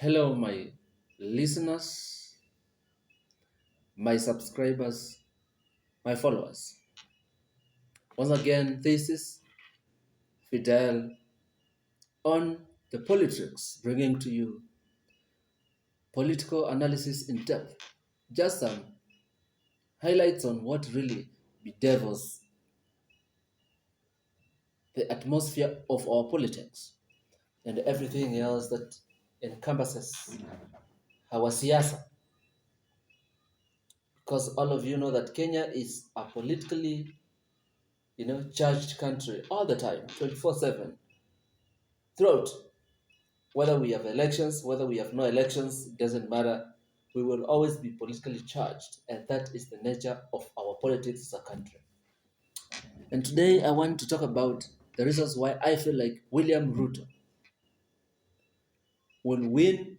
Hello, my listeners, my subscribers, my followers. Once again, this is Fidel on the politics, bringing to you political analysis in depth. Just some highlights on what really bedevils the atmosphere of our politics and everything else that encompasses our siasa. Because all of you know that Kenya is a politically, charged country all the time, 24/7, throughout. Whether we have elections, whether we have no elections, it doesn't matter. We will always be politically charged, and that is the nature of our politics as a country. And today I want to talk about the reasons why I feel like William Ruto will win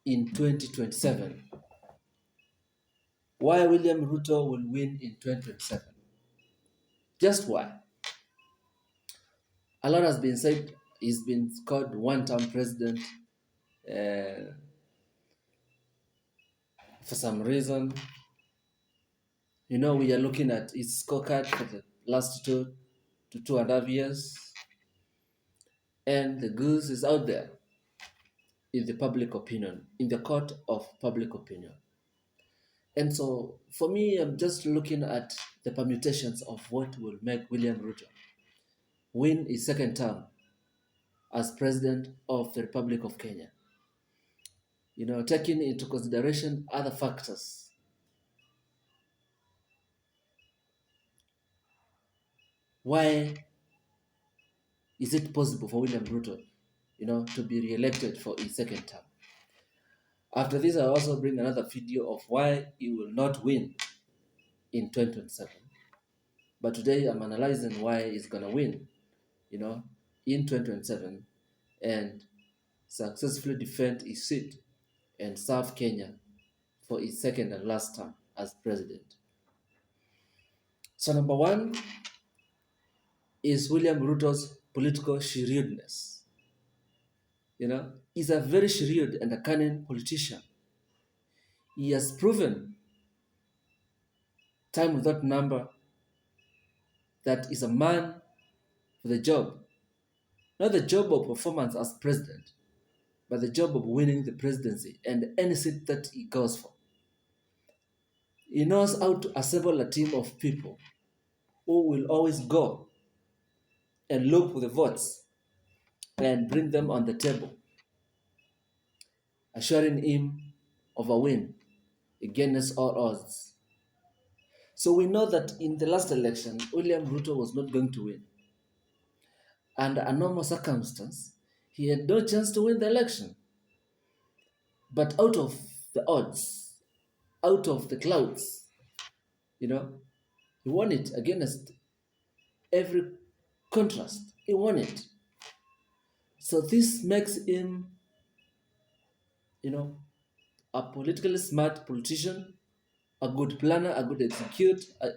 in 2027. Why William Ruto will win in 2027? Just why? A lot has been said. He's been called one-term president uh, for some reason. We are looking at his scorecard for the last 2 to 2.5 years, and the goose is out there in the public opinion, in the court of public opinion. And so, for me, I'm just looking at the permutations of what will make William Ruto win his second term as president of the Republic of Kenya. Taking into consideration other factors. Why is it possible for William Ruto, to be re-elected for his second term? After this, I'll also bring another video of why he will not win in 2027. But today, I'm analyzing why he's going to win, in 2027 and successfully defend his seat and serve Kenya for his second and last term as president. So number one is William Ruto's political shrewdness. He's a very shrewd and a cunning politician. He has proven time without number that he's a man for the job. Not the job of performance as president, but the job of winning the presidency and any seat that he goes for. He knows how to assemble a team of people who will always go and look for the votes and bring them on the table, assuring him of a win against all odds. So we know that in the last election, William Ruto was not going to win. Under a normal circumstance, he had no chance to win the election. But out of the odds, out of the clouds, he won it against every contrast. He won it. So this makes him, a politically smart politician, a good planner, a good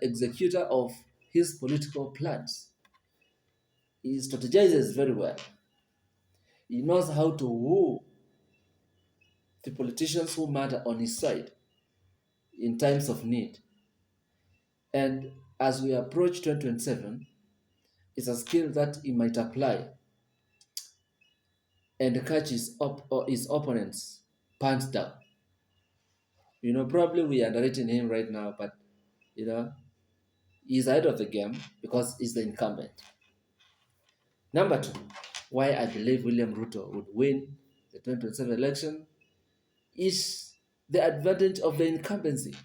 executor of his political plans. He strategizes very well. He knows how to woo the politicians who matter on his side in times of need. And as we approach 2027, it's a skill that he might apply and catch his opponents pants down. Probably we are underrating him right now, but he's ahead of the game because he's the incumbent. Number two, why I believe William Ruto would win the 2027 election is the advantage of the incumbency.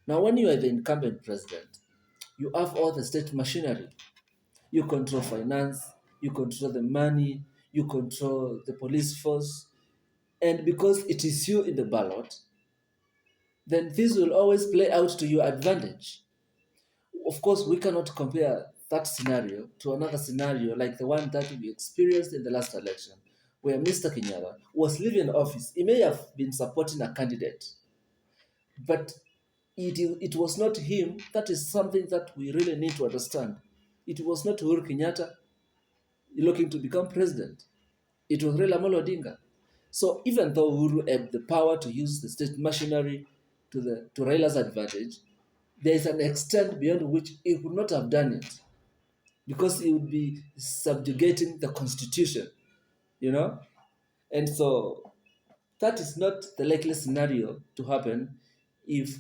Now, when you are the incumbent president, you have all the state machinery. You control finance, you control the money, you control the police force, and because it is you in the ballot, then this will always play out to your advantage. Of course, we cannot compare that scenario to another scenario like the one that we experienced in the last election, where Mr. Kenyatta was leaving office. He may have been supporting a candidate, but it was not him. That is something that we really need to understand. It was not Uhuru Kenyatta looking to become president. It was Raila Amolo Odinga. So even though Uhuru had the power to use the state machinery to Raila's advantage, there is an extent beyond which he would not have done it because he would be subjugating the constitution, you know? And so that is not the likely scenario to happen if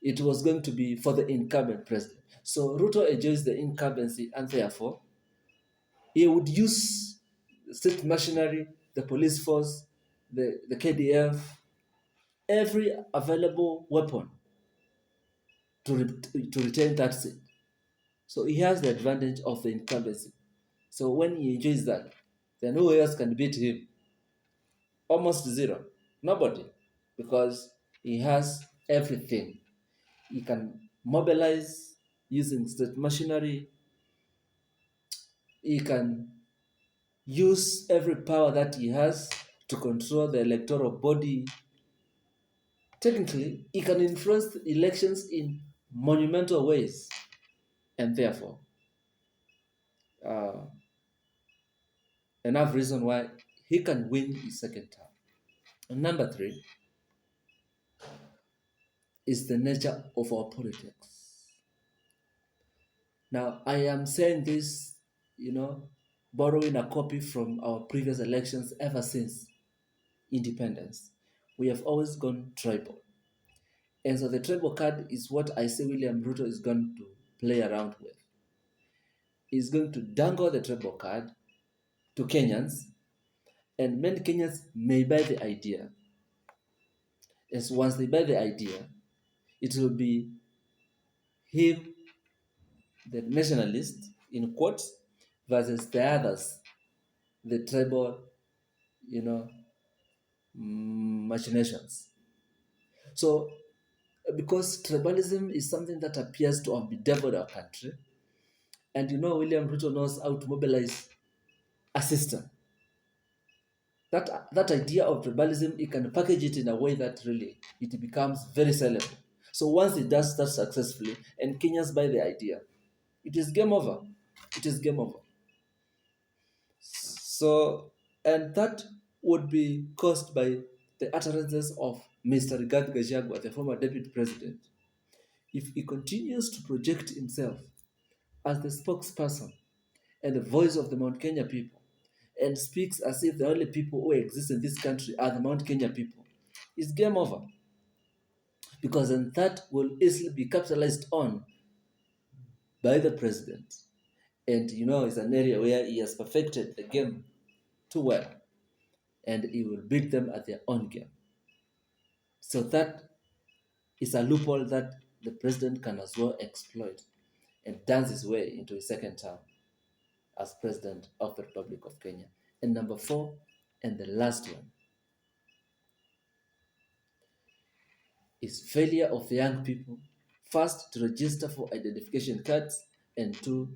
it was going to be for the incumbent president. So Ruto enjoys the incumbency, and therefore he would use state machinery, the police force, the KDF, every available weapon to retain that seat. So he has the advantage of the incumbency. So when he enjoys that, then who else can beat him? Almost zero. Nobody. Because he has everything. He can mobilize using state machinery. He can use every power that he has to control the electoral body. Technically, he can influence the elections in monumental ways. And therefore, uh, enough reason why he can win his second term. And number three is the nature of our politics. Now, I am saying this, borrowing a copy from our previous elections ever since independence. We have always gone tribal. And so the tribal card is what I say William Ruto is going to play around with. He's going to dangle the tribal card to Kenyans, and many Kenyans may buy the idea. As once they buy the idea, it will be him, the nationalist, in quotes, versus the others, the tribal, you know, machinations. So, because tribalism is something that appears to have bedeviled our country, and William Ruto knows how to mobilize a system. That idea of tribalism, he can package it in a way that really it becomes very sellable. So once it does that successfully, and Kenyans buy the idea, it is game over. It is game over. So, and that would be caused by the utterances of Mr. Rigathi Gachagua, the former deputy president. If he continues to project himself as the spokesperson and the voice of the Mount Kenya people, and speaks as if the only people who exist in this country are the Mount Kenya people, it's game over. Because then that will easily be capitalized on by the president. And it's an area where he has perfected the game too well, and he will beat them at their own game. So that is a loophole that the president can as well exploit and dance his way into his second term as president of the Republic of Kenya. And number four, and the last one, is failure of the young people, first to register for identification cards, and two,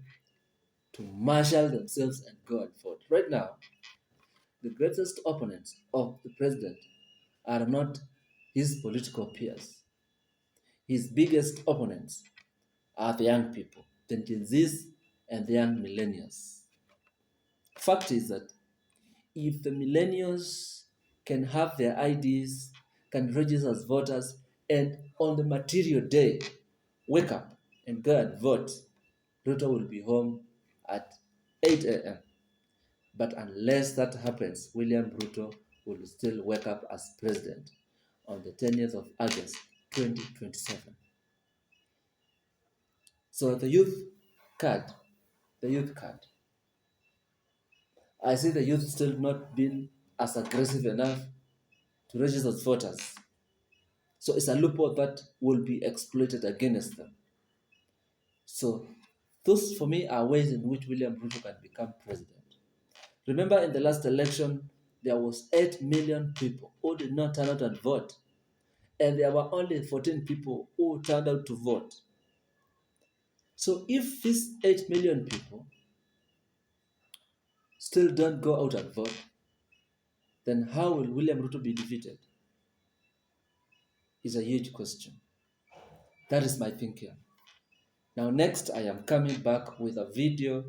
to marshal themselves and go and vote. Right now, the greatest opponents of the president are not his political peers. His biggest opponents are the young people, the Gen Zs and the young millennials. Fact is that if the millennials can have their IDs, can register as voters, and on the material day, wake up and go and vote, Ruto will be home at 8 a.m. But unless that happens, William Ruto will still wake up as president on the 20th of August 2027. So the youth card, the youth card. I see the youth still not being as aggressive enough to register as voters. So it's a loophole that will be exploited against them. So those for me are ways in which William Ruto can become president. Remember in the last election, there was 8 million people who did not turn out and vote. And there were only 14 people who turned out to vote. So if these 8 million people still don't go out and vote, then how will William Ruto be defeated? Is a huge question. That is my thinking. Now next, I am coming back with a video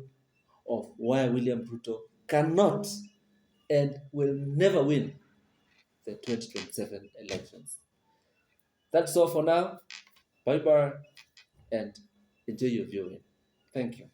of why William Ruto cannot and will never win the 2027 elections. That's all for now. Bye bye and enjoy your viewing. Thank you.